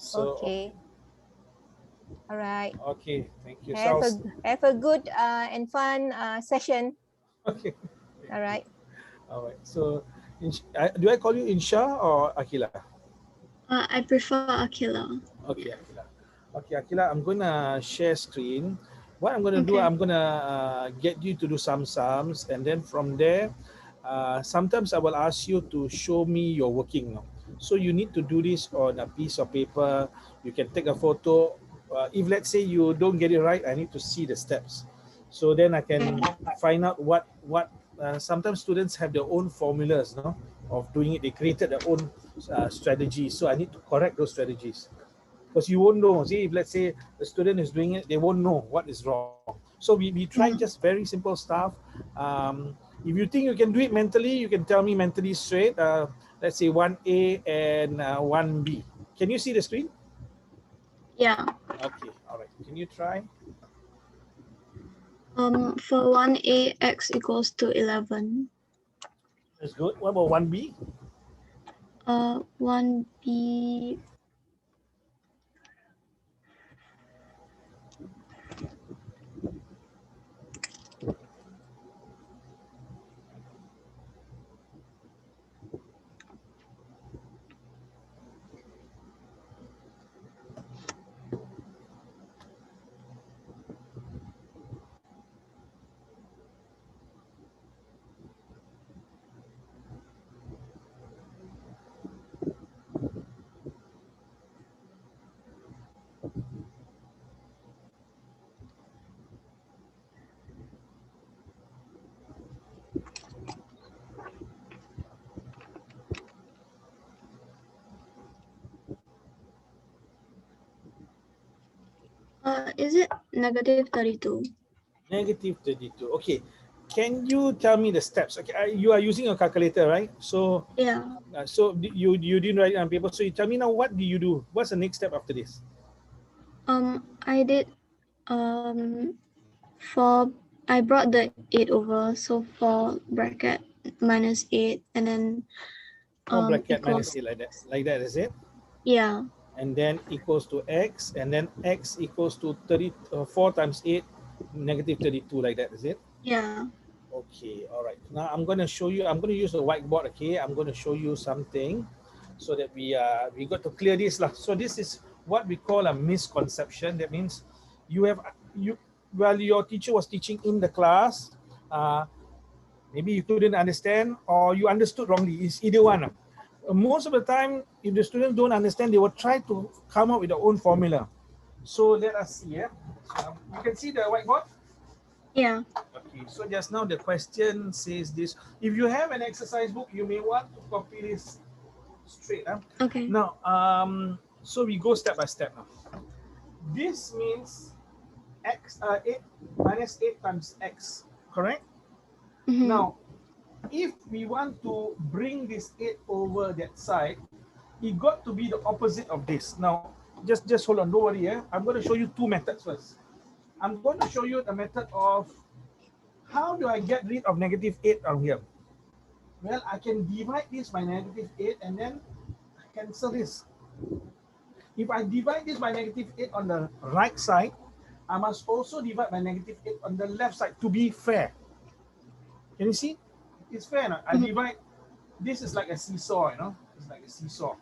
So, Okay. All right. okay, thank you. So, Have a good and fun session. okay, All right. all right. So, do I call you Insha or Aqilah? I prefer Aqilah. Okay, Aqilah. Okay, Aqilah, I'm gonna share screen. What I'm gonna do, Okay. I'm gonna get you to do some sums, and then from there, sometimes I will ask you to show me your working. No? So you need to do this on a piece of paper. You can take a photo. If let's say you don't get it right, I need to see the steps. So then I Okay. can find out what. Sometimes students have their own formulas, no, of doing it. They created their own strategies. So I need to correct those strategies because you won't know. See, if let's say the student is doing it, they won't know what is wrong. So we try Yeah. just very simple stuff. If you think you can do it mentally, you can tell me mentally straight. Let's say 1A and 1B. Can you see the screen? Yeah. Okay, all right. Can you try? For 1a, x equals to 11. That's good. What about 1B? 1b, is it negative 32? Negative 32. Okay. Can you tell me the steps? Okay, you are using a calculator, right? So Yeah. you didn't write it on paper. So you tell me now, what do you do? What's the next step after this? I did for I brought the 8 over, so 4 bracket minus 8, and then 4 bracket minus equals, 8 like that. Like that, is it? yeah. And then equals to x, and then x equals to 4 times 8, negative 32 like that, is it? Yeah. Okay, all right. Now I'm going to show you, I'm going to use the whiteboard, okay? I'm going to show you something so that we got to clear this lah. So this is what we call a misconception. That means you have, while your teacher was teaching in the class, uh, maybe you couldn't understand or you understood wrongly. It's either one. Most of the time, if the students don't understand, they will try to come up with their own formula. So let us see. Yeah, you can see the whiteboard. Yeah. Okay. So just now the question says this. If you have an exercise book, you may want to copy this straight. Okay. Now, so we go step by step now. This means x 8 minus 8 times x. Correct. Now, if we want to bring this 8 over that side, it got to be the opposite of this. Now, just hold on, don't worry. I'm going to show you two methods first. I'm going to show you the method of how do I get rid of negative 8 on here. Well, I can divide this by negative 8 and then cancel this. If I divide this by negative 8 on the right side, I must also divide by negative 8 on the left side to be fair. Can you see? It's fair. No? I divide. This is like a seesaw, you know. It's like a seesaw.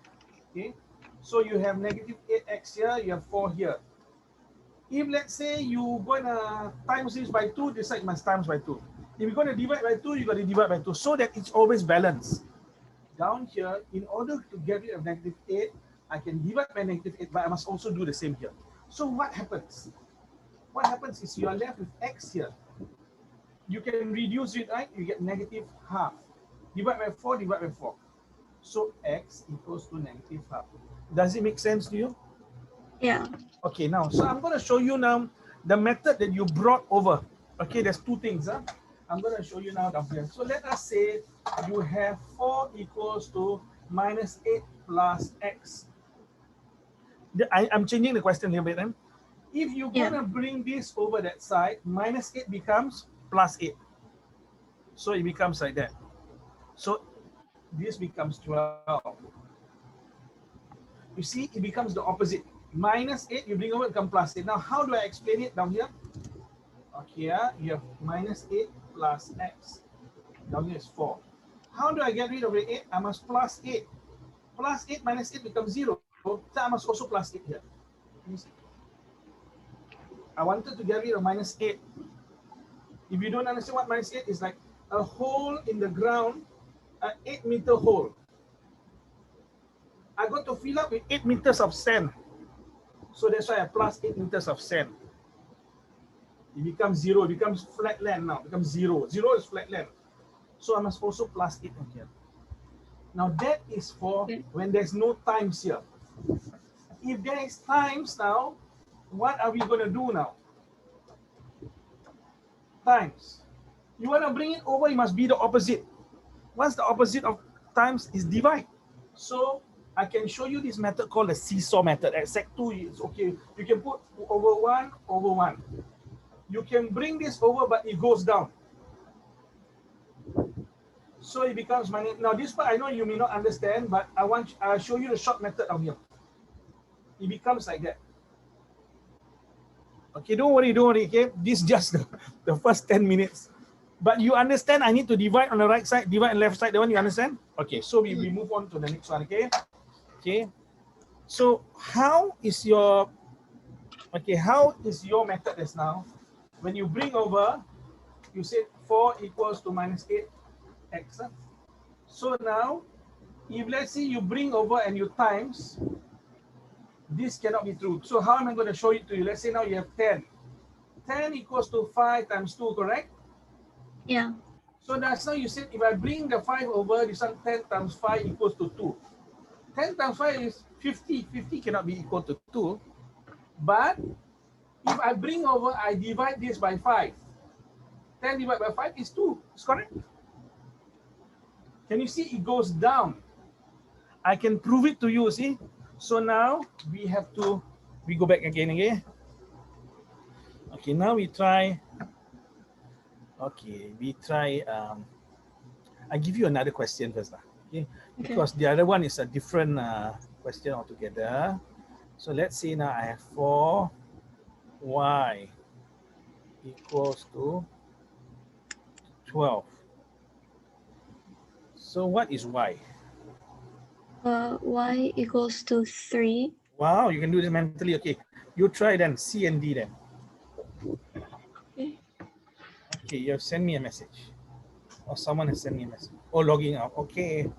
Okay. So you have negative 8x here. You have 4 here. If let's say you're gonna times this by 2, this side must times by 2. If you're gonna divide by 2, you got to divide by 2 so that it's always balanced. Down here, in order to get rid of negative 8, I can divide by negative 8, but I must also do the same here. So what happens? What happens is you are left with x here. You can reduce it, right? You get negative half. Divide by 4, divide by 4. So x equals to negative half. Does it make sense to you? Yeah. Okay, now, so I'm going to show you now the method that you brought over. Okay, there's two things. I'm going to show you now down here. So let us say you have 4 equals to minus 8 plus x. I'm changing the question a little bit. If you're going to bring this over that side, minus 8 becomes plus 8. So it becomes like that. So this becomes 12. You see, it becomes the opposite. Minus 8, you bring over, it becomes plus 8. Now, how do I explain it down here? Okay, you have minus 8 plus x. Down here is 4. How do I get rid of the 8? I must plus 8. Plus 8 minus 8 becomes 0. So I must also plus 8 here. You see? I wanted to get rid of minus 8. If you don't understand what minus 8 is, like a hole in the ground, an 8-meter hole. I got to fill up with 8 meters of sand. So that's why I plus 8 meters of sand. It becomes 0. It becomes flat land now. It becomes 0. 0 is flat land. So I must also plus 8 on here. Now that is for when there's no times here. If there is times now, what are we going to do now? Times. You want to bring it over, it must be the opposite. What's the opposite of times is divide. So I can show you this method called the seesaw method. At Sec 2, it's okay. You can put over 1, over 1. You can bring this over, but it goes down. So it becomes minus. Now this part I know you may not understand, but I'll show you the short method of here. It becomes like that. Okay, don't worry, okay? This is just the first 10 minutes. But you understand I need to divide on the right side, divide on the left side, the one you understand? Okay, so we move on to the next one, okay? Okay. So how is your method as now? When you bring over, you said 4 equals to minus 8x. So now, if let's say you bring over and you times, this cannot be true. So how am I going to show it to you? Let's say now you have 10. 10 equals to 5 times 2, correct? Yeah. So that's now you said if I bring the 5 over, this one 10 times 5 equals to 2. 10 times 5 is 50. 50 cannot be equal to 2. But if I bring over, I divide this by 5. 10 divided by 5 is 2. It's correct? Can you see it goes down? I can prove it to you, see? So now we go back again, okay? Okay, now we try. Okay, I give you another question first, okay? Because the other one is a different question altogether. So let's say now I have 4y equals to 12. So what is y? Y equals to 3. Wow, you can do this mentally. Okay, you try then, C and D then. Okay, you have sent me a message. Or someone has sent me a message. Oh, logging out. Okay.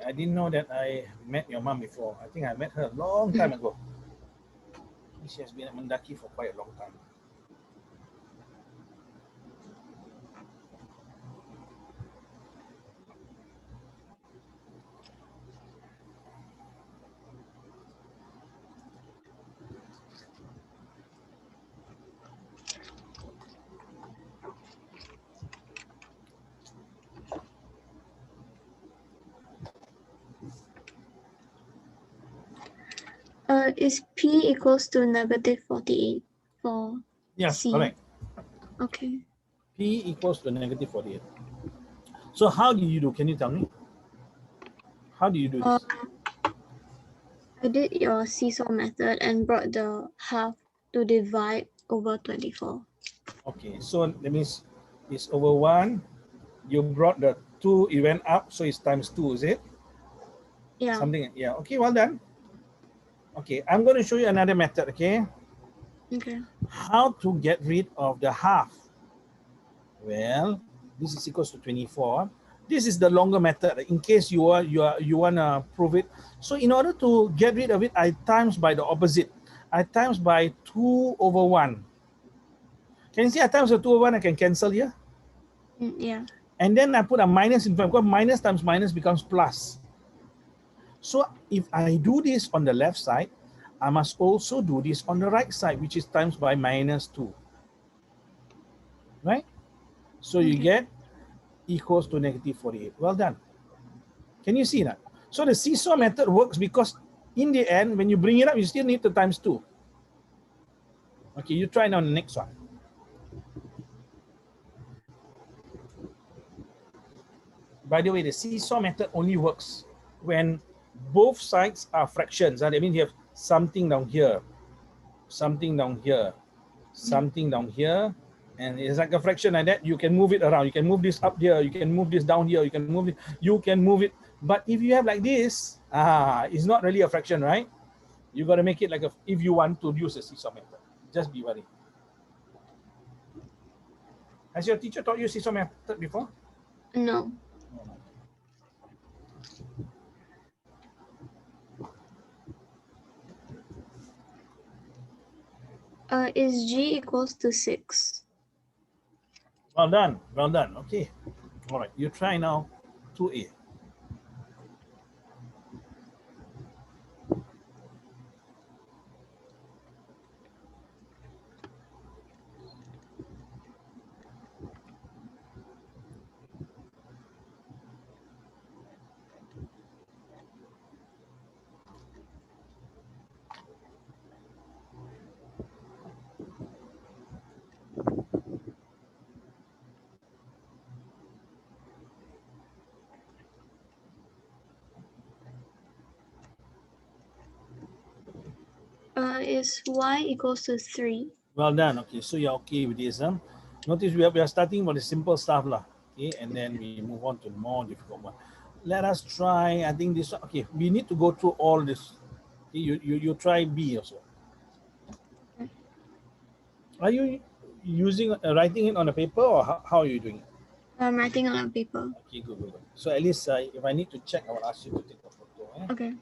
I didn't know that I met your mom before. I think I met her a long time ago. She has been at Mendaki for quite a long time. Is P equals to negative 48 for Yes, C? correct. Okay. P equals to negative 48. So how do you do? Can you tell me? How do you do this? I did your seesaw method and brought the half to divide over 24. Okay, so that means it's over 1. You brought the 2, it went up, so it's times 2, is it? Yeah. Something, yeah. Okay, well done. Okay, I'm going to show you another method, okay? Okay. How to get rid of the half? Well, this is equals to 24. This is the longer method in case you want to prove it. So in order to get rid of it, I times by the opposite. I times by 2 over 1. Can you see I times by 2 over 1? I can cancel here. Yeah. And then I put a minus in front because minus times minus becomes plus. So if I do this on the left side, I must also do this on the right side, which is times by minus 2. Right? So you get equals to negative 48. Well done. Can you see that? So the seesaw method works because in the end, when you bring it up, you still need the times 2. Okay, you try now the next one. By the way, the seesaw method only works when both sides are fractions. That means you have something down here, something down here, something down here, and it's like a fraction like that. You can move it around. You can move this up here. You can move this down here. You can move it. You can move it. But if you have like this, it's not really a fraction, right? You got to make it like a. If you want to use a seesaw method, just be worried. Has your teacher taught you seesaw method before? No. Is G equals to 6? Well done. Well done. Okay. All right. You try now 2A. Is Y equals to 3? Well done. Okay, so you're okay with this. Notice we are starting with the simple stuff lah. Okay, and then we move on to the more difficult one. Let us try. I think this one. Okay, we need to go through all this. Okay, you try B also. Are you using writing it on a paper, or how are you doing it? I'm writing it on paper. Okay, good. So at least if I need to check, I will ask you to take a photo. Okay.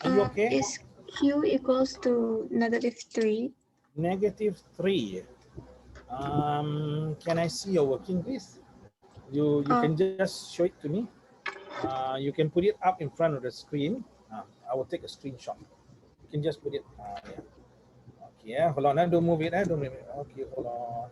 Are you okay? Is Q equals to -3? -3. Can I see your working, please? You can just show it to me. You can put it up in front of the screen. I will take a screenshot. You can just put it. Yeah. Okay. Hold on. Don't move it. Don't move it. Okay. Hold on.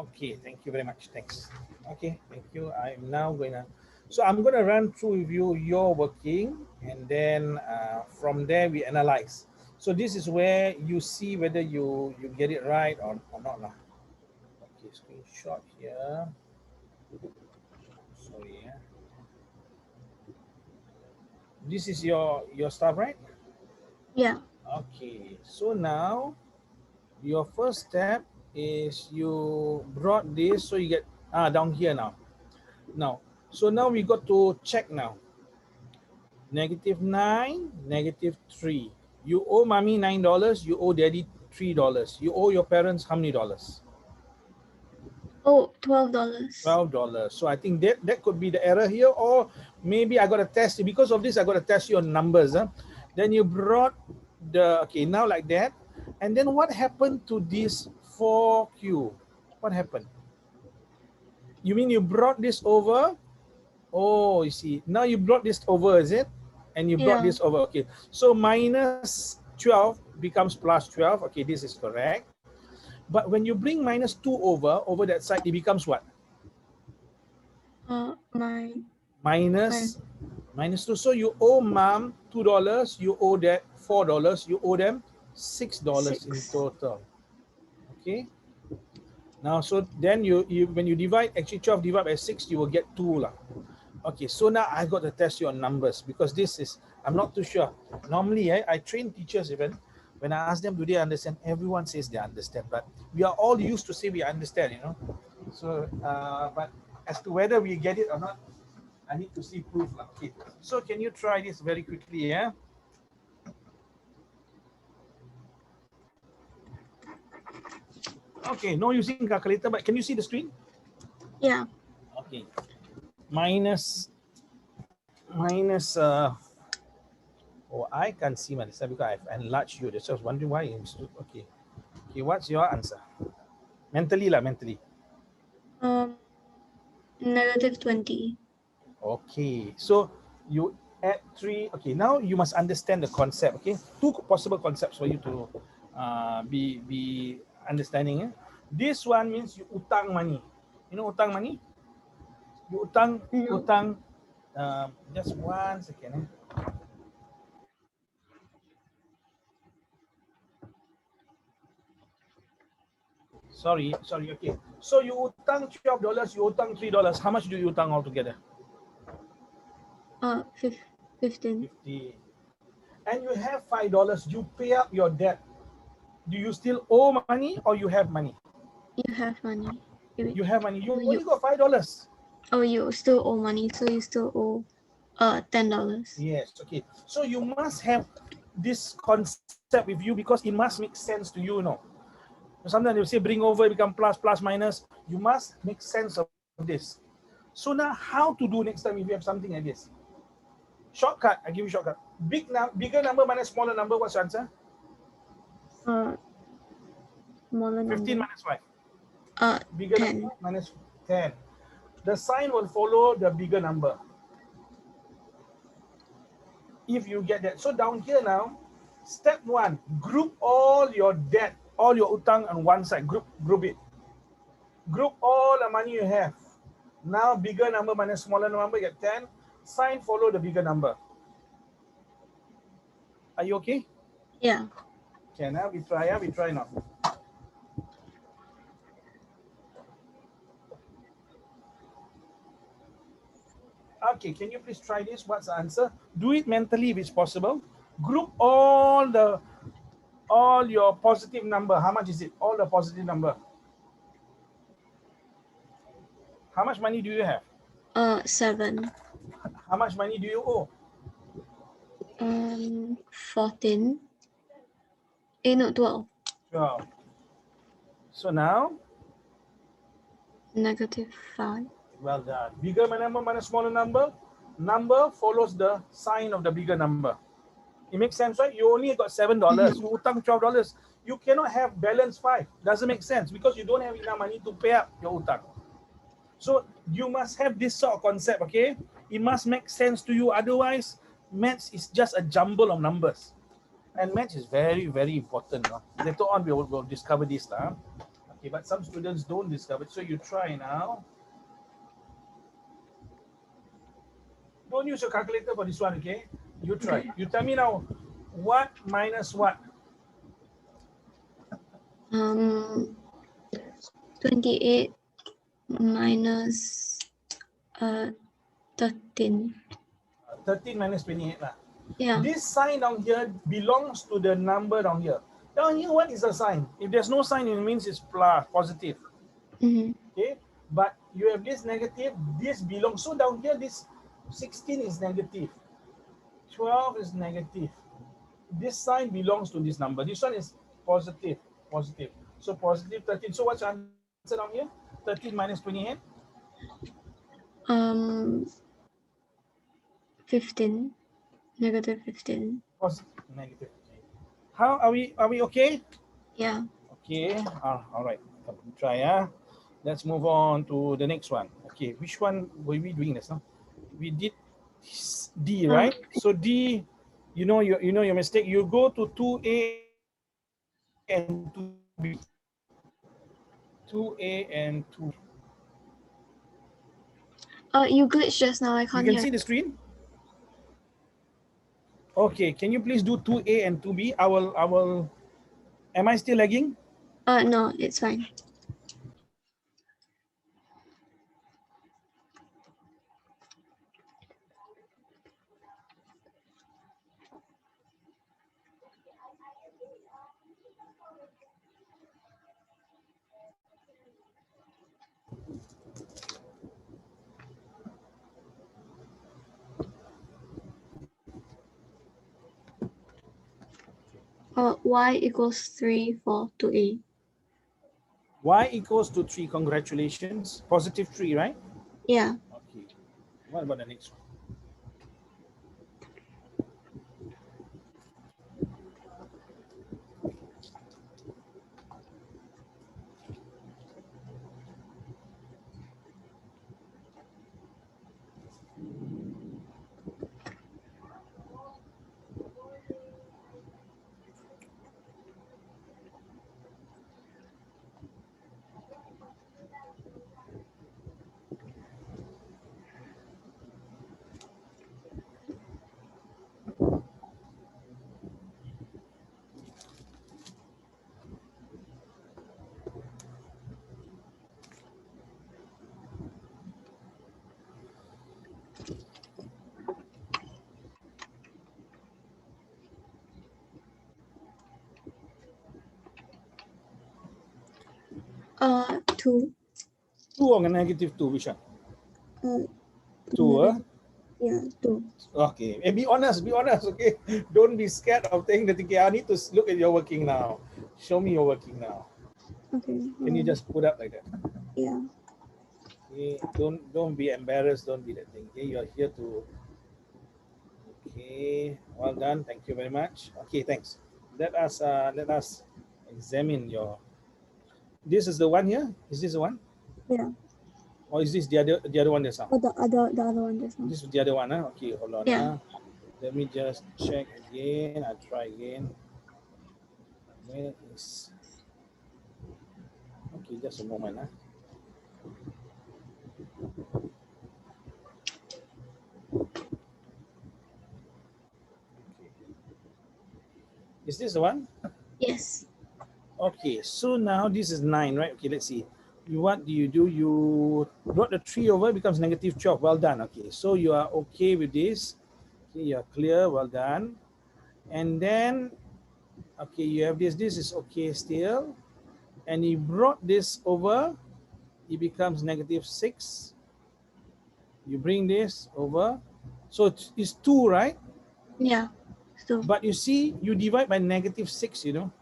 Okay. Thank you very much. Thanks. Okay. Thank you. I'm now going to. So I'm going to run through with you your working, and then from there we analyze. So this is where you see whether you get it right or not. Okay, screenshot here. Sorry. This is your stuff, right? Yeah. Okay. So now your first step is you brought this, so you get down here now. So now we got to check now. -9, -3. You owe mommy $9. You owe daddy $3. You owe your parents how many dollars? Oh, $12. $12. So I think that could be the error here, or maybe I got to test you. Because of this, I got to test your numbers. Then you brought okay, now like that. And then what happened to this 4Q? What happened? You mean you brought this over? Oh, you see. Now you brought this over, is it? And you brought this over. Okay. So -12 becomes plus 12. Okay, this is correct. But when you bring minus 2 over that side, it becomes what? Minus 2. So you owe mom $2, you owe that $4, you owe them $6 in total. Okay. Now, so then you when you divide, actually 12 divided by 6, you will get 2 lah. Okay, so now I got to test you on numbers because this is, I'm not too sure. Normally, I train teachers even. When I ask them, do they understand? Everyone says they understand, but we are all used to say we understand, you know. So, but as to whether we get it or not, I need to see proof lah. Okay, so can you try this very quickly, yeah? Okay, no using calculator, but can you see the screen? Yeah. Okay. Minus, oh, I can't see myself because I've enlarged you. That's just wondering why. Okay. Okay, what's your answer? Mentally lah, mentally. Negative 20. Okay, so you add 3. Okay, now you must understand the concept. Okay, 2 possible concepts for you to be understanding. Eh? This one means you utang money. You know utang money? You utang, No. utang. Just 1 second. Eh? Sorry. Okay. So you utang $12, you utang $3. How much do you utang altogether? 15. 50. And you have $5. You pay up your debt. Do you still owe money or you have money? You have money. You have money. You only got $5. Oh, you still owe money, so you still owe $10. Yes. Okay. So you must have this concept with you because it must make sense to you, you know. Sometimes they say bring over, become plus, minus. You must make sense of this. So now how to do next time if you have something like this? Shortcut. I give you shortcut. Bigger number minus smaller number. What's your answer? Smaller 15 number. minus 5. Bigger 10. number minus 10. The sign will follow the bigger number. If you get that. So down here now, step 1, group all your debt, all your utang on one side. Group it. Group all the money you have. Now bigger number minus smaller number, get 10. Sign follow the bigger number. Are you okay? Yeah. Okay, now we try now. Okay, can you please try this? What's the answer? Do it mentally if it's possible. Group all your positive number. How much is it? All the positive number. How much money do you have? 7. How much money do you owe? 14. No, 12. 12. So now? Negative 5. Well done. Bigger number minus smaller number. Number follows the sign of the bigger number. It makes sense, right? You only got $7. You utang $12. You cannot have balance 5. Doesn't make sense because you don't have enough money to pay up your utang. So you must have this sort of concept, okay? It must make sense to you. Otherwise, maths is just a jumble of numbers. And maths is very, very important. No? Later on, we'll discover this. Okay, but some students don't discover it. So you try now. Don't use your calculator for this one, okay? You try. You tell me now, what minus what? 28 minus 13. 13 minus 28 lah. Yeah. This sign down here belongs to the number down here. Down here, what is the sign? If there's no sign, it means it's plus, positive. Okay? But you have this negative, this belongs. So down here, this 16 is negative. 12 is negative. This sign belongs to this number. This one is positive. So positive 13. So what's your answer down here? 13 minus 28? 15. Negative 15. Positive, negative. How are we okay? Yeah. Okay. All right. Try. Let's move on to the next one. Okay. Which one were we doing this now? We did D, right? So D, you know your mistake. You go to 2A and 2B. 2A and 2B. You glitched just now. I You can't can hear. see the screen? Okay, can you please do 2A and 2B? I will, am I still lagging? No, it's fine. Y equals 3, 4 to A. Y equals to 3, congratulations. Positive 3, right? Yeah. Okay. What about the next one? Two. 2 or negative 2, which one? 2, Yeah, 2. Okay, and be honest, okay? Don't be scared of saying that, okay, I need to look at your working now. Show me your working now. Okay. Can you just put up like that? Yeah. Okay, don't be embarrassed, don't be that thing. Okay, you're here to, okay, well done, thank you very much. Okay, thanks. Let us examine your, this is the one here? Is this the one? Yeah. Or is this the other one that's out? Oh, the other one just now. This is the other one, huh? Okay, hold on. Yeah. Let me just check again. I'll try again. Where is, okay, just a moment. Is this the one? Yes. Okay, so now this is 9, right? Okay, let's see. What do? You brought the 3 over, becomes negative 12. Well done. Okay, so you are okay with this. Okay, you're clear. Well done. And then, okay, you have this. This is okay still. And you brought this over, it becomes negative 6. You bring this over. So it's 2, right? Yeah. So. But you see, you divide by negative 6, you know.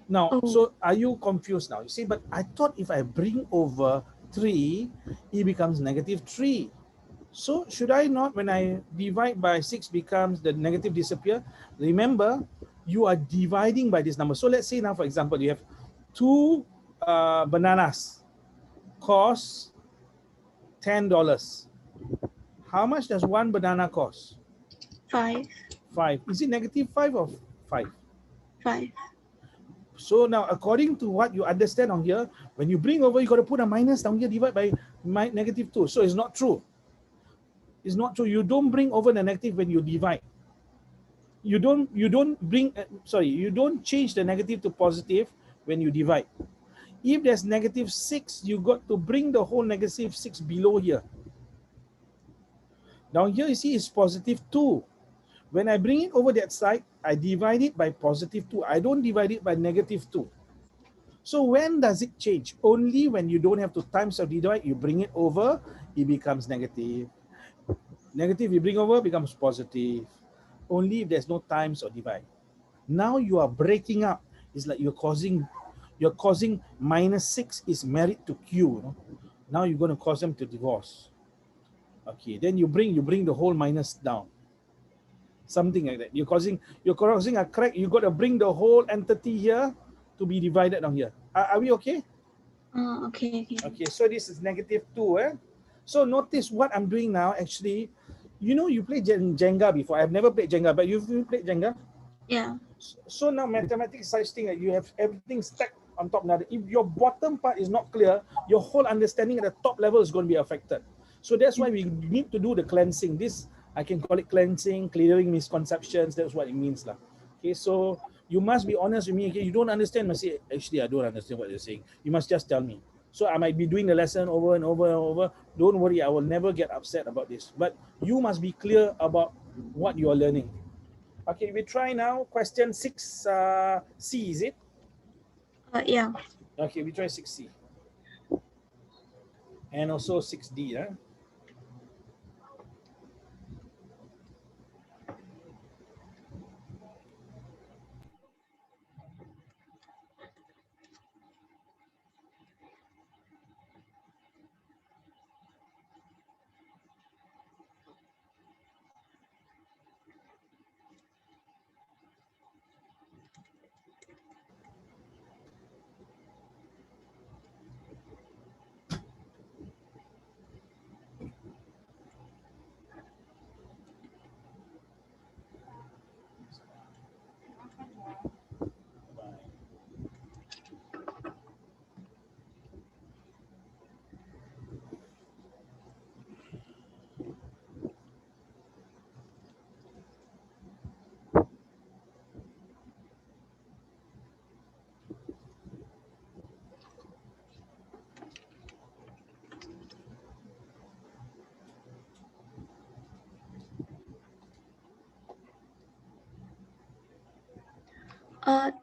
Now, Oh. so are you confused now? You see, but I thought if I bring over 3, it becomes negative 3. So should I not, when I divide by 6 becomes the negative disappear? Remember, you are dividing by this number. So let's say now, for example, you have 2 bananas cost $10. How much does 1 banana cost? 5. 5. Is it negative 5 or 5? 5. So now, according to what you understand on here, when you bring over, you got to put a minus down here, divide by negative 2. So it's not true. It's not true. You don't bring over the negative when you divide. You don't bring, you don't change the negative to positive when you divide. If there's negative 6, you got to bring the whole negative 6 below here. Down here, you see, it's positive 2. When I bring it over that side, I divide it by positive 2. I don't divide it by negative 2. So when does it change? Only when you don't have to times or divide, you bring it over, it becomes negative. Negative you bring over becomes positive. Only if there's no times or divide. Now you are breaking up. It's like you're causing minus 6 is married to Q. You know? Now you're going to cause them to divorce. Okay, then you bring the whole minus down. Something like that. You're causing a crack. You got to bring the whole entity here to be divided down here. Are we okay? Okay. Okay, so this is negative 2. So notice what I'm doing now. Actually, you know, you played Jenga before. I've never played Jenga, but you've played Jenga? Yeah. So now mathematics such thing that you have everything stacked on top. Now, if your bottom part is not clear, your whole understanding at the top level is going to be affected. So that's why we need to do the cleansing. This, I can call it cleansing, clearing misconceptions. That's what it means. Okay, so you must be honest with me. Okay, you don't understand, must say, actually, I don't understand what you're saying. You must just tell me. So I might be doing the lesson over and over and over. Don't worry, I will never get upset about this. But you must be clear about what you are learning. Okay, we try now. Question 6C, is it? Yeah. Okay, we try 6C. And also 6D.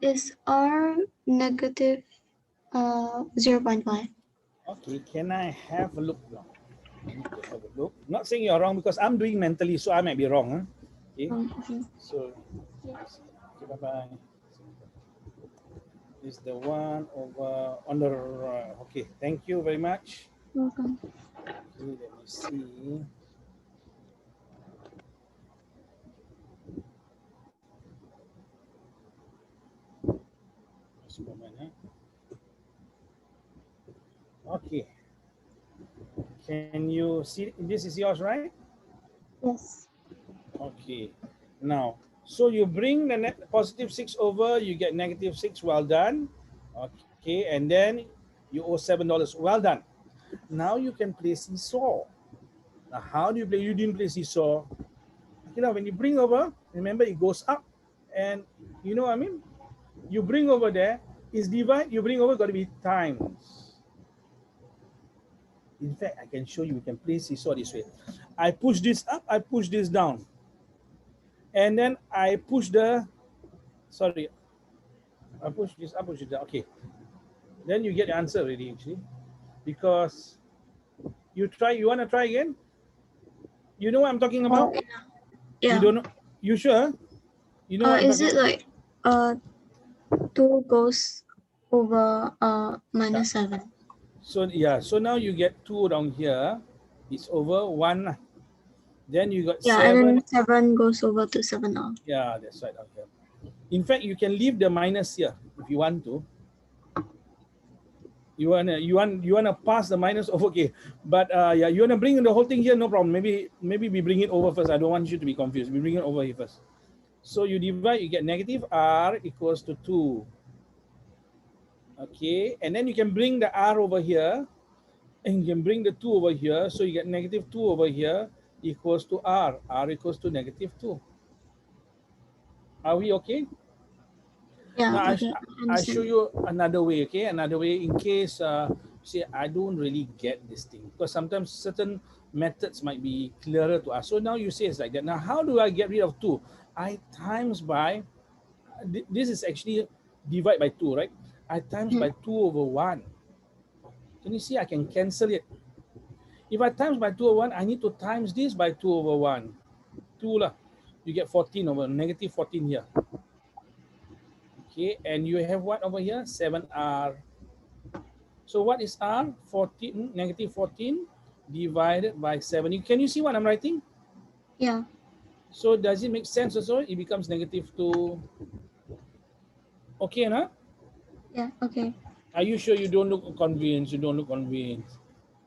Is R negative 0.5? Okay, can I have a look now? I need to have a look. Not saying you're wrong because I'm doing mentally, so I might be wrong. Okay, so okay, bye-bye. Is the one over on the right. Okay, thank you very much. Welcome. Okay, let me see. Just a moment. Okay. Can you see? This is yours, right? Yes. Okay. Now, so you bring the net positive 6 over, you get negative 6. Well done. Okay, and then you owe $7. Well done. Now you can play seesaw. Now, how do you play? You didn't play seesaw. Okay, now when you bring over, remember it goes up, and you know what I mean? You bring over there, is divide, you bring over, got to be times. In fact, I can show you, we can play seesaw this way. I push this up, I push this down. And then I push the, sorry, I push this up, push it down. Okay. Then you get the answer already, actually. Because you try, you want to try again? You know what I'm talking about? Yeah. You don't know? You sure? You know what I'm Is talking it like 2 goes over minus 7? So yeah, so now you get 2 down here. It's over 1. Then you got Yeah, 7. and then 7 goes over to 7R. Yeah, that's right down here. In fact, you can leave the minus here if you want to. You wanna pass the minus over, okay? But yeah, you wanna bring the whole thing here, no problem. Maybe we bring it over first. I don't want you to be confused. We bring it over here first. So you divide, you get negative r equals to 2. Okay, and then you can bring the r over here, and you can bring the 2 over here. So you get negative 2 over here equals to r. R equals to negative 2. Are we okay? Yeah, Now okay. I show you another way, okay? Another way in case say I don't really get this thing, because sometimes certain methods might be clearer to us. So now you say it's like that. Now how do I get rid of 2? I times by, this is actually divide by 2, right? I times by 2 over 1. Can you see I can cancel it? If I times by 2 over 1, I need to times this by 2 over 1. 2 lah. You get 14 over negative 14 here. Okay, and you have what over here? 7r. So what is r? 14, negative 14 divided by 7. Can you see what I'm writing? Yeah. So does it make sense also? It becomes negative 2. Okay, no? Yeah, okay. Are you sure you don't look convinced? You don't look convinced.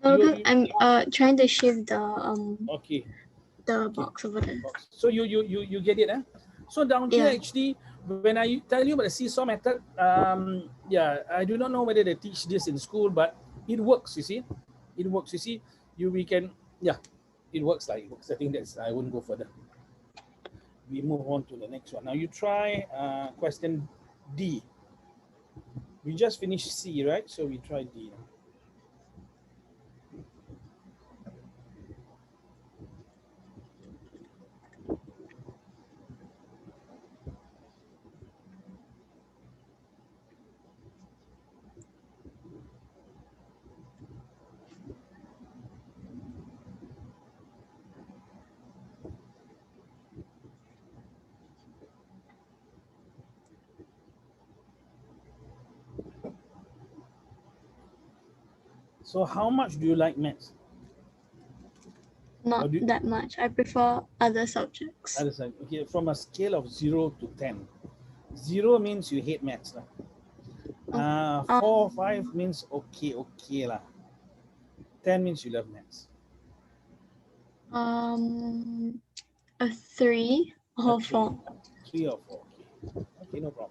No, I'm trying to shift the okay. the box over there. So you get it, eh? So down here actually when I tell you about the seesaw method, yeah, I do not know whether they teach this in school, but it works. You see, it works. You see, we can, yeah, it works. Like it works. I think that's. I wouldn't go further. We move on to the next one. Now you try question D. We just finished C, right? So we try D now. So how much do you like maths? Not that much. I prefer other subjects. Other side. Okay, from a scale of 0 to 10. 0 means you hate maths. 4, 5 means okay lah. 10 means you love maths. A 3 or 4. 3 or 4. Okay. Okay, no problem.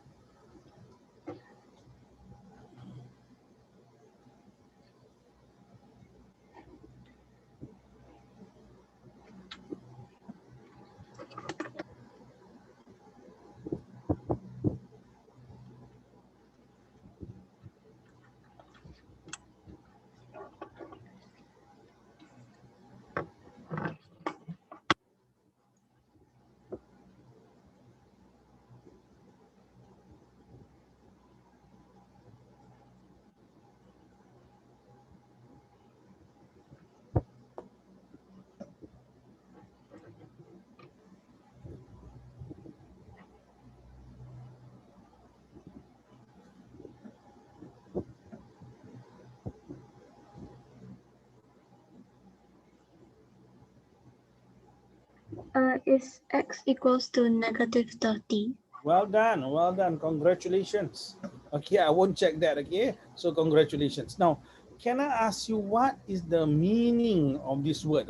Is x equals to negative 30? Well done, congratulations. Okay, I won't check that, okay? So congratulations. Now, can I ask you what is the meaning of this word,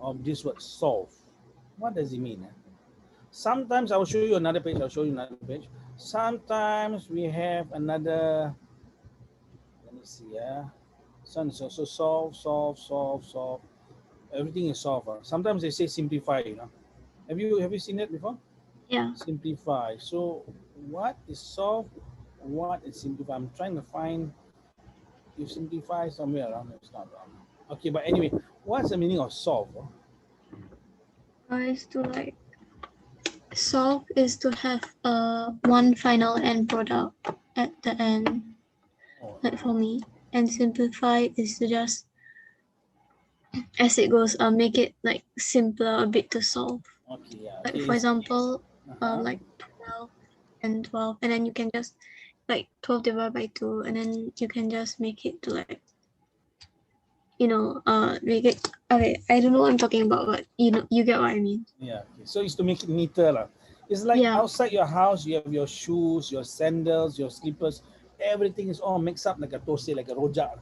of this word solve? What does it mean? Sometimes I'll show you another page, Sometimes we have another, let me see, so solve. Everything is solve. Sometimes they say simplify, Have you seen that before? Yeah. Simplify. So what is solve? What is simplify? I'm trying to find, you simplify somewhere around, it's not around. Okay, but anyway, what's the meaning of solve? Is to like, solve is to have one final end product at the end, like for me. And simplify is to just, as it goes, make it like simpler a bit to solve. Okay, yeah. Like Okay, for example, like 12 and 12, and then you can just like 12 divided by 2, and then you can just make it to like, make it, okay, I don't know what I'm talking about, but you get what I mean. Yeah, okay. So it's to make it neater. It's like outside your house, you have your shoes, your sandals, your slippers, everything is all mixed up like a toast, like a rojak.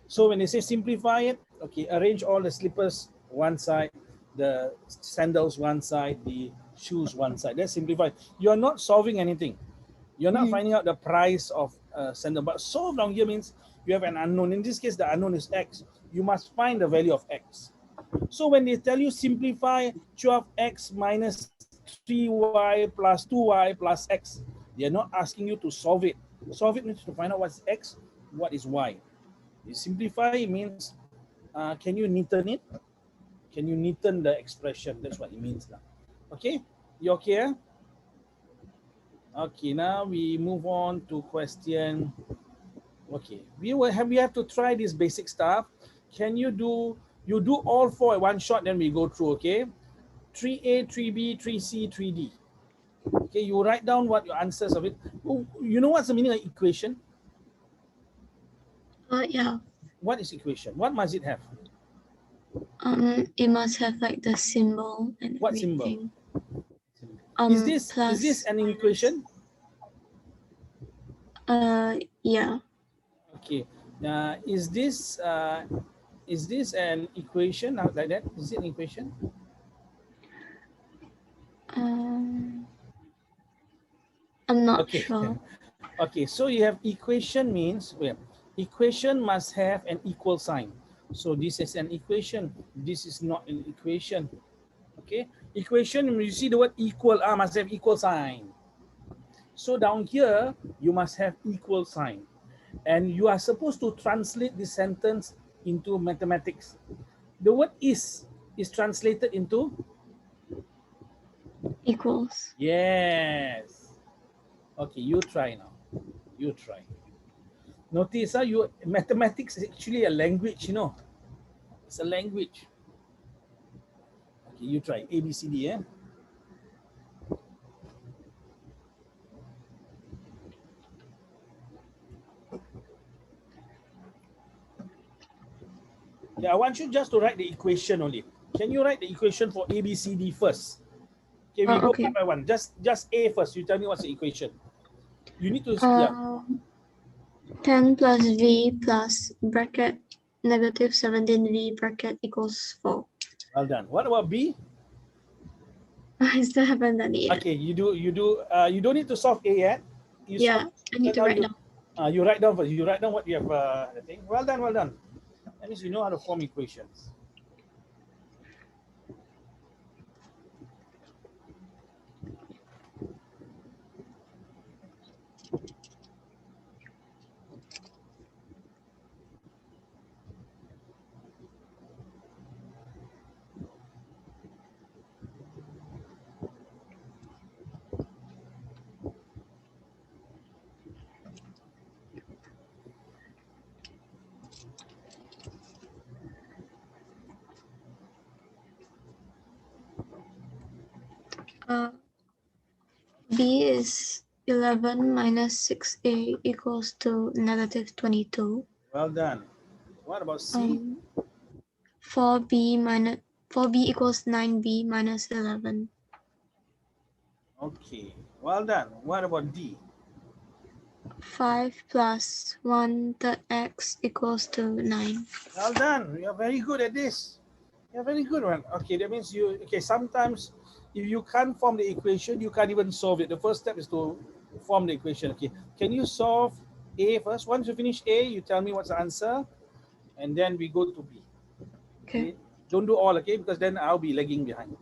So when they say simplify it, okay, arrange all the slippers one side, the sandals one side, the shoes one side. That's simplified. You're not solving anything. You're not finding out the price of sandal. But solve down here means you have an unknown. In this case, the unknown is x. You must find the value of x. So when they tell you simplify 12x minus 3y plus 2y plus x, they're not asking you to solve it. Solve it means to find out what's x, what is y. You simplify means, can you neaten it? Can you neaten the expression? That's what it means now. Okay, you okay? Okay, now we move on to question. Okay, we have to try this basic stuff. Can you do all 4 at one shot, then we go through, okay? 3A, 3B, 3C, 3D. Okay, you write down what your answers of it. You know what's the meaning of equation? Yeah. What is equation? What must it have? It must have like the symbol and what everything. Symbol? Is this an equation? Yeah. Okay. Is this an equation like that? Is it an equation? I'm not Okay. sure. Okay, so you have equation means, well, equation must have an equal sign. So this is an equation. This is not an equation. Okay, equation, you see the word equal, must have equal sign. So down here, you must have equal sign. And you are supposed to translate this sentence into mathematics. The word is translated into? Equals. Yes. Okay, you try now. You try. Notice mathematics is actually a language, you know. It's a language. Okay, you try. A, B, C, D, Yeah, I want you just to write the equation only. Can you write the equation for A, B, C, D first? Okay, we go Okay. one by one. Just A first. You tell me what's the equation. You need to, 10 plus V plus bracket negative 17V bracket equals 4. Well done. What about B? I still haven't done it yet. Okay, you don't need to solve A yet. You Yeah, solve, I need to write down. You write down first. You write down what you have, I think. Well done, well done. That means you know how to form equations. B is 11 minus 6A equals to negative 22. Well done. What about C? 4B equals 9B minus 11. Okay, well done. What about D? 5 plus 1/3 x equals to 9. Well done. You're very good at this. You're very good one. Okay, that means sometimes if you can't form the equation, you can't even solve it. The first step is to form the equation. Okay, can you solve A first? Once you finish A, you tell me what's the answer, and then we go to B. Okay. Don't do all, okay, because then I'll be lagging behind.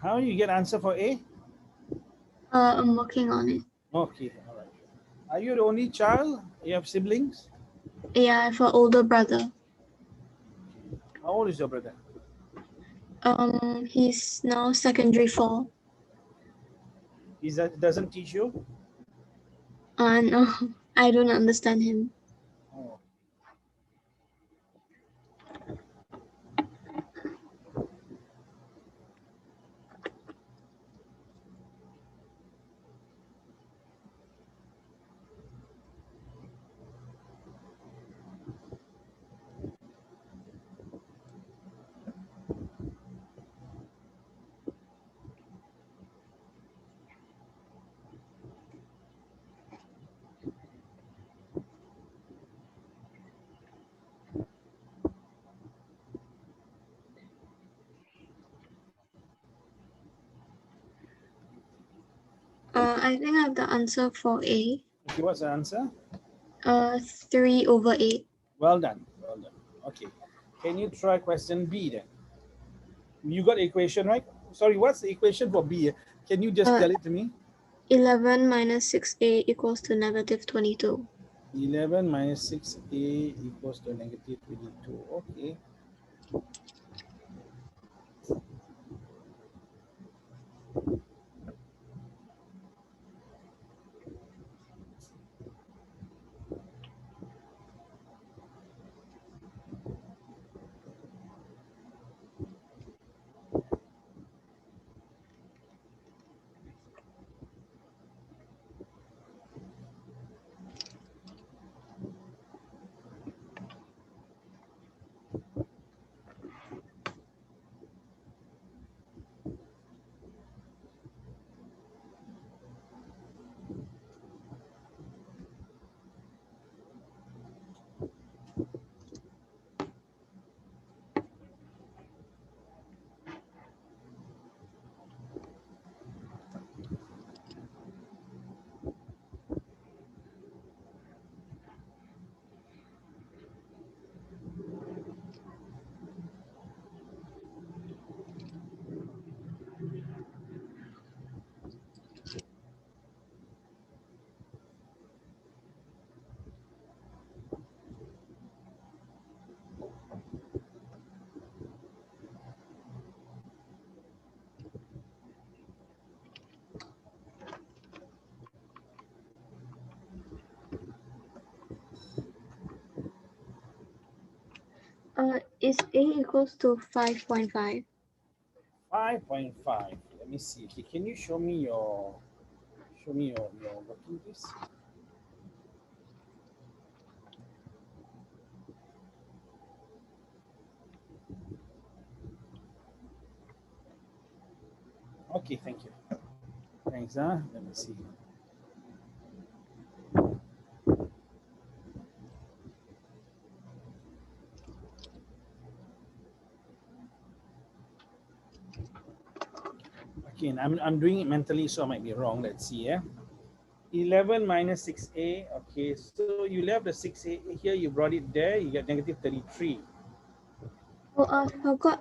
How do you get answer for A? I'm working on it. Okay, all right. Are you the only child? You have siblings? Yeah, I have an older brother. How old is your brother? He's now secondary 4. He doesn't teach you? No, I don't understand him. Oh. I think I have the answer for A. Okay, what's the answer? 3/8. Well done. Well done. Okay. Can you try question B then? You got the equation, right? Sorry, what's the equation for B? Can you just tell it to me? 11 minus 6A equals to negative 22. 11 minus 6A equals to negative 22. Okay. Is A equals to 5.5? 5.5. Let me see. Okay, can you show me your working, please? Okay, thank you. Thanks, let me see. Again, I'm doing it mentally, so I might be wrong. Let's see, 11 minus 6A. Okay, so you left the 6A here, you brought it there, you get negative 33. Oh,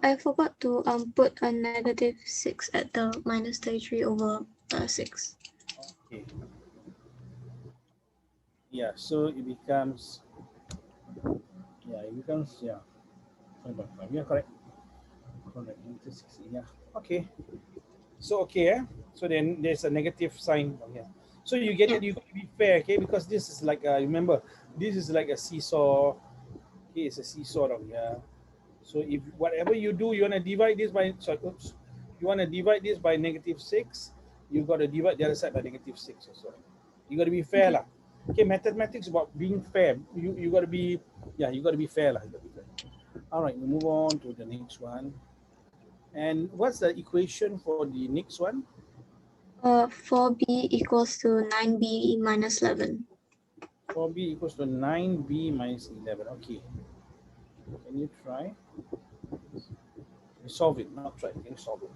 I forgot to put a negative 6 at the minus 33 over 6. Okay. Yeah, so it becomes, yeah, 5.5. Yeah, correct. Correct. Yeah. Okay. So okay, so then there's a negative sign from here. So you get it, you got to be fair, okay? Because this is like remember, this is like a seesaw. Okay, it's a seesaw down here. So if whatever you do, you want to divide this by you want to divide this by -6, you got to divide the other side by -6 also. You got to be fair lah. Okay, mathematics about being fair. You got to be, yeah, you got to be fair lah. All right, we move on to the next one. And what's the equation for the next one? 4B equals to 9B minus 11. 4B equals to 9B minus 11. Okay. Can you try? Solve it, not try. Can you solve it?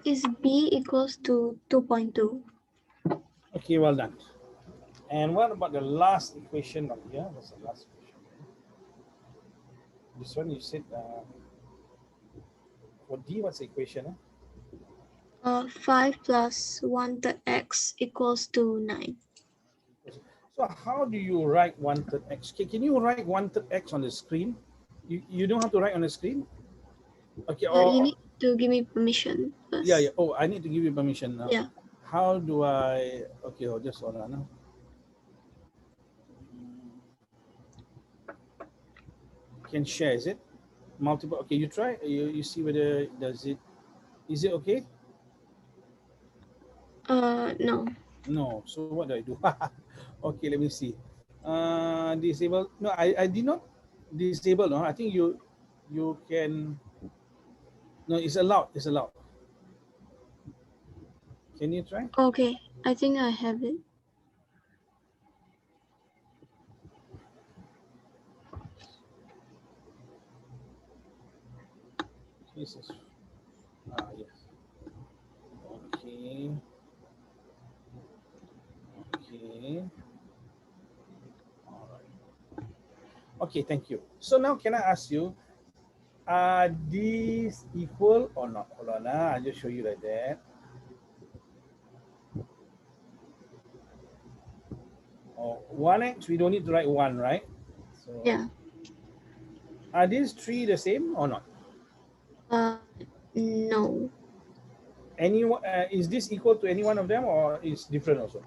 Is B equals to 2.2? Okay, well done. And what about the last equation of here? What's the last equation? This one you said for D, what's the equation? 5 plus 1/3 x equals to 9. So how do you write 1/3 x? Can you write 1/3 x on the screen? You don't have to write on the screen? Okay. You need to give me permission first. Yeah. Oh, I need to give you permission now. Yeah. How do I? Okay, just hold on now. Can share, is it? Multiple. Okay, you try. You see whether does it. Is it okay? No. No. So what do I do? Okay, let me see. Disable. No, I did not disable. No, I think you can. No, it's allowed. It's allowed. Can you try? Okay, I think I have it. Jesus. Yes. Okay. Okay. All right. Okay, thank you. So now can I ask you, are these equal or not? Hold on, I'll just show you like that. Oh, 1x, we don't need to write 1, right? So, Yeah. are these 3 the same or not? No. Is this equal to any one of them or is different also?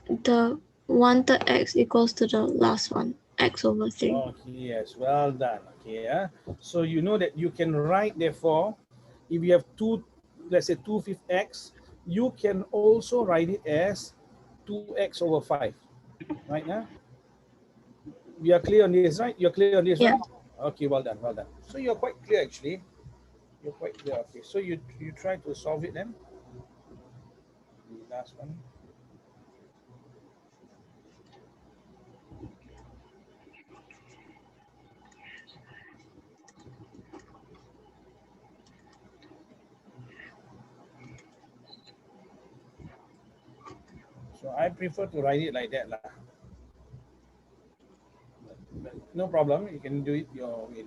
The 1/3 x equals to the last one, x over 3. Okay, yes, well done. Okay, yeah. So you know that you can write, therefore, if you have let's say 2/5 x, you can also write it as 2x over 5, right now? We are clear on this, right? You're clear on this, Yeah. right? Okay, well done, well done. So you're quite clear actually. You're quite clear. Okay, so you try to solve it then. The last one. So I prefer to write it like that lah. But no problem, you can do it your way.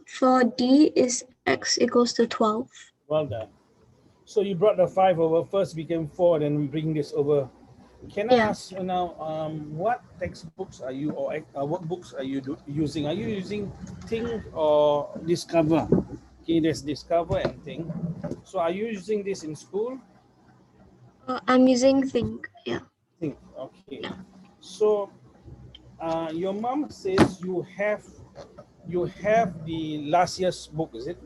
For D is x equals to 12. Well done. So you brought the 5 over first, became 4, then bring this over. Can I ask you now, what textbooks are you or what books are you using? Are you using Think or Discover? Okay, there's Discover and Think. So are you using this in school? I'm using Think. Yeah. Think. Okay. Yeah. So your mom says you have the last year's book, is it?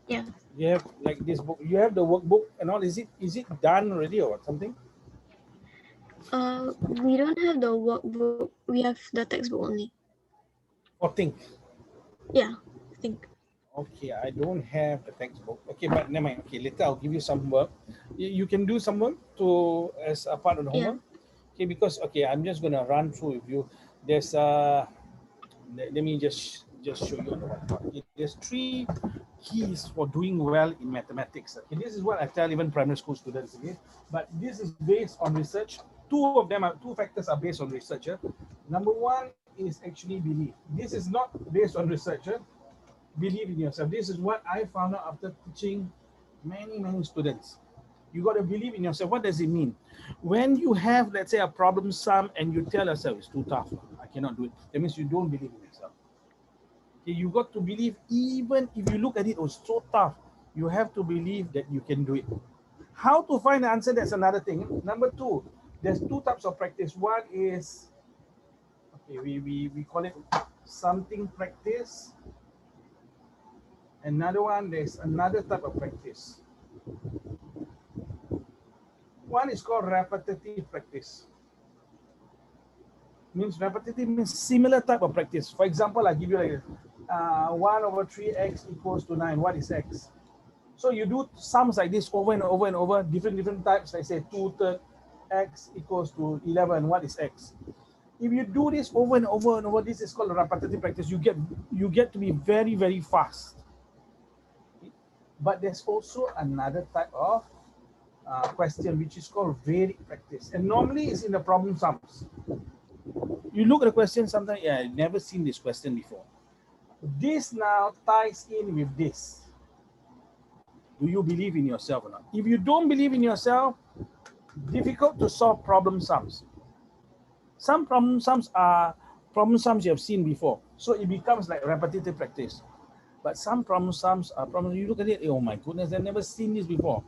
Yeah. You have like this book. You have the workbook and all. Is it done already or something? We don't have the workbook. We have the textbook only. Or Think? Yeah, Think. Okay, I don't have the textbook. Okay, but never mind. Okay, later I'll give you some work. You can do some work as a part of the homework. Okay, because I'm just gonna run through with you. There's let me just show you on the whiteboard. Okay, there's 3 keys for doing well in mathematics. Okay, this is what I tell even primary school students. Okay, but this is based on research. Two factors are based on research. Number 1 is actually belief. This is not based on research. Believe in yourself. This is what I found out after teaching many students. You got to believe in yourself. What does it mean? When you have, let's say, a problem sum and you tell yourself, it's too tough, I cannot do it. That means you don't believe in yourself. Okay, you got to believe, even if you look at it, oh, it's so tough, you have to believe that you can do it. How to find the answer, that's another thing. Number two, there's two types of practice. One is, okay, we call it something practice. Another one, there's another type of practice. One is called repetitive practice. Means repetitive means similar type of practice. For example, I give you like 1/3x equals to 9. What is x? So you do sums like this over and over and over, different types. Like say 2/3 x equals to 11. What is x? If you do this over and over and over, this is called repetitive practice. You get to be very, very fast. But there's also another type of question which is called varied practice, and normally it's in the problem sums. You look at the question sometimes, yeah, I've never seen this question before. This now ties in with this. Do you believe in yourself or not? If you don't believe in yourself, difficult to solve problem sums. Some problem sums are problem sums you have seen before, so it becomes like repetitive practice. But some problem sums are problems you look at it, oh my goodness, I've never seen this before.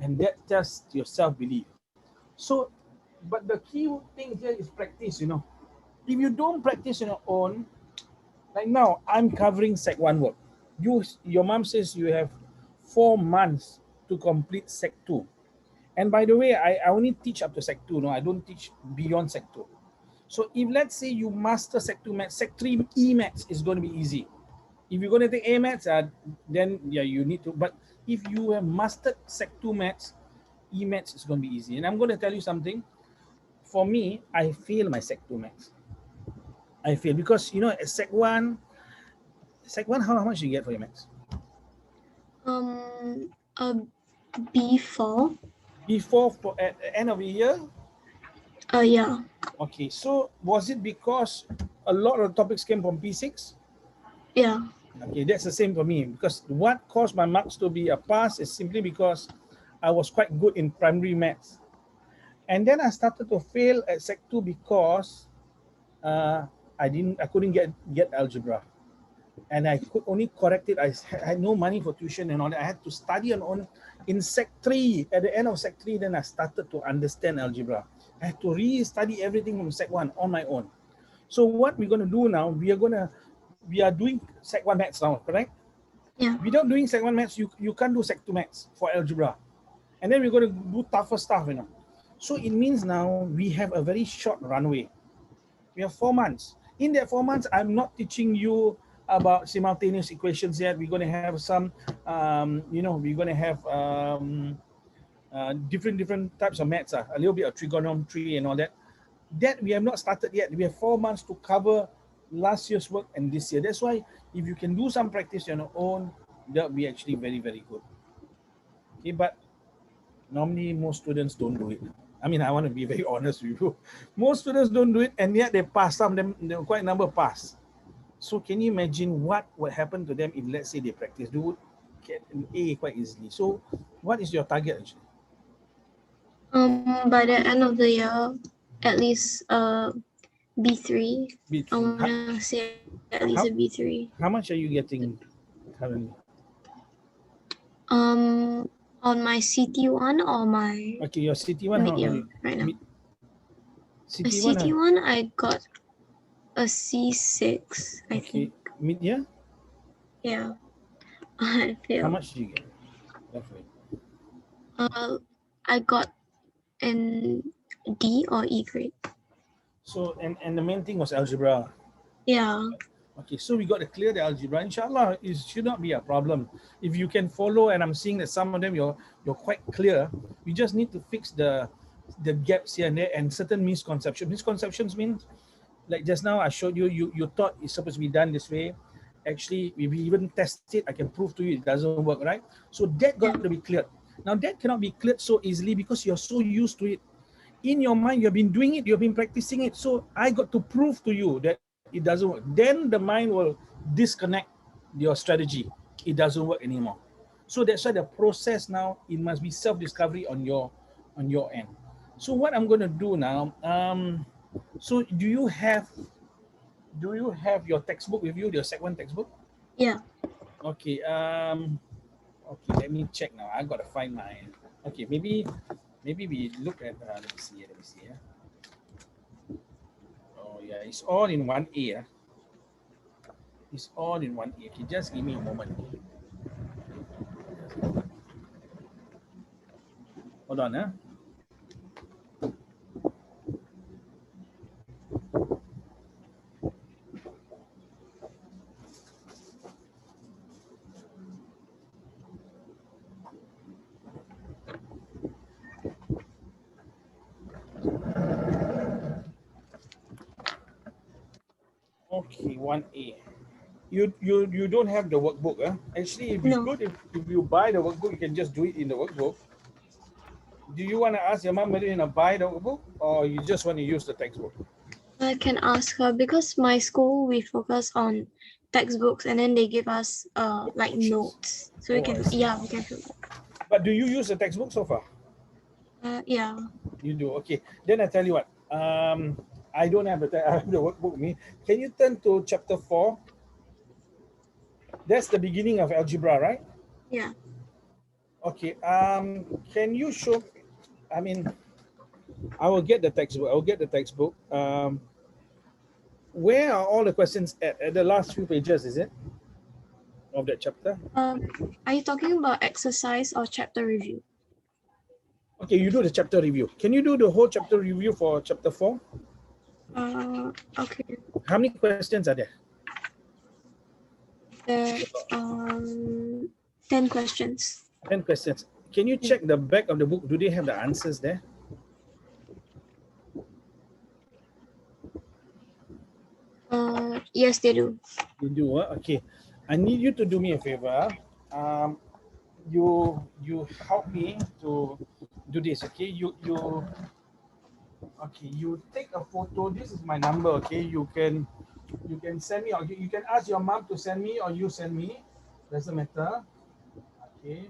And that tests your self-belief. So, but the key thing here is practice, you know. If you don't practice on your own, like now, I'm covering Sec 1 work. Your mom says you have 4 months to complete Sec 2. And by the way, I only teach up to Sec 2, no, I don't teach beyond Sec 2. So if let's say you master Sec 2 maths, Sec 3 E-maths is going to be easy. If you're going to take A-maths, then yeah, you need to. But if you have mastered Sec 2 maths, E-maths is going to be easy. And I'm going to tell you something. For me, I fail my Sec 2 maths. I fail because, you know, at Sec 1, how much do you get for your maths? A B4. B4 for at the end of the year? Yeah. Okay, so was it because a lot of topics came from P6? Yeah. Okay, that's the same for me, because what caused my marks to be a pass is simply because I was quite good in primary maths. And then I started to fail at Sec 2 because I couldn't get algebra. And I could only correct it. I had no money for tuition and all that. I had to study on own. In Sec 3, at the end of Sec 3, then I started to understand algebra. I had to re-study everything from Sec 1 on my own. So what we're going to do now, we are doing Sec 1 maths now, correct? Yeah. Without doing Sec 1 maths, you can't do Sec 2 maths for algebra. And then we're going to do tougher stuff, you know. So it means now we have a very short runway. We have 4 months. In that 4 months, I'm not teaching you about simultaneous equations yet. We're going to have some, we're going to have different types of maths, a little bit of trigonometry and all that. That we have not started yet. We have 4 months to cover last year's work and this year. That's why if you can do some practice on your own, that will be actually very, very good. Okay, but normally most students don't do it. I mean, I want to be very honest with you. Most students don't do it, and yet they pass. Some of them, quite a number pass. So can you imagine what would happen to them if, let's say, they practice? They would get an A quite easily. So what is your target actually? By the end of the year, at least B3. B3. I want to say at least a B3. How much are you getting currently? On my CT1 or my... Okay, your CT1, how are you? Right now. CT1, CT1, I got a C6, I think. Mid-year? Yeah. I failed. How much did you get? Roughly. I got an D or E grade. So, and the main thing was algebra. Yeah. Okay, so we got to clear the algebra. Inshallah, it should not be a problem. If you can follow, and I'm seeing that some of them you're quite clear, we just need to fix the gaps here and there and certain misconceptions. Misconceptions means, like just now I showed you, you thought it's supposed to be done this way. Actually, if we even test it, I can prove to you it doesn't work, right? So that got to be cleared. Now that cannot be cleared so easily because you're so used to it. In your mind, you've been doing it, you've been practicing it. So I got to prove to you that it doesn't work. Then the mind will disconnect your strategy. It doesn't work anymore. So that's why the process now, it must be self-discovery on your end. So what I'm going to do now, so do you have your textbook with you, your Sec 1 textbook? Yeah. Okay, okay, let me check now. I got to find my, okay, maybe we look at, let me see. Oh yeah, it's all in 1A. It's all in 1A. Okay, just give me a moment. Hold on, Okay, 1A. You don't have the workbook, Actually, if it's No. good if you buy the workbook, you can just do it in the workbook. Do you want to ask your mom whether you're going to buy the workbook or you just want to use the textbook? I can ask her because my school we focus on textbooks and then they give us like notes, so we can we can fill that. But do you use the textbook so far? Yeah. You do. Okay. Then I tell you what. I don't have I have the workbook with me. Can you turn to chapter 4? That's the beginning of algebra, right? Yeah. Okay. Can you show? I mean, I will get the textbook. Where are all the questions at the last few pages? Is it of that chapter? Are you talking about exercise or chapter review? Okay, you do the chapter review. Can you do the whole chapter review for chapter 4? Okay. How many questions are there? There 10 questions. 10 questions. Can you check the back of the book? Do they have the answers there? Yes, they do. You do. Okay. I need you to do me a favor. You help me to do this. Okay. You take a photo. This is my number. Okay. You can send me, or you can ask your mom to send me, or you send me. Doesn't matter. Okay.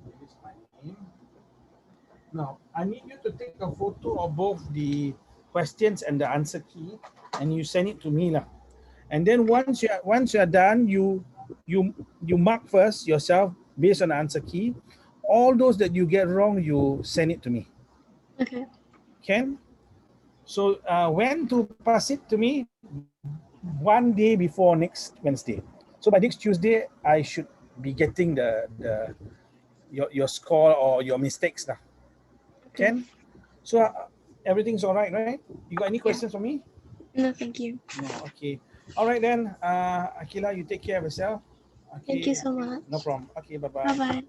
This is my name. Now, I need you to take a photo of both the questions and the answer key, and you send it to me lah. And then once you're done, you mark first yourself based on the answer key. All those that you get wrong, you send it to me. Okay. Can? So when to pass it to me? 1 day before next Wednesday. So by next Tuesday, I should be getting your score or your mistakes now. Okay. Can? So everything's all right, right? You got any questions for me? No, thank you. No. Okay. All right then. Aqilah, you take care of yourself. Okay. Thank you so much. No problem. Okay. Bye bye. Bye bye.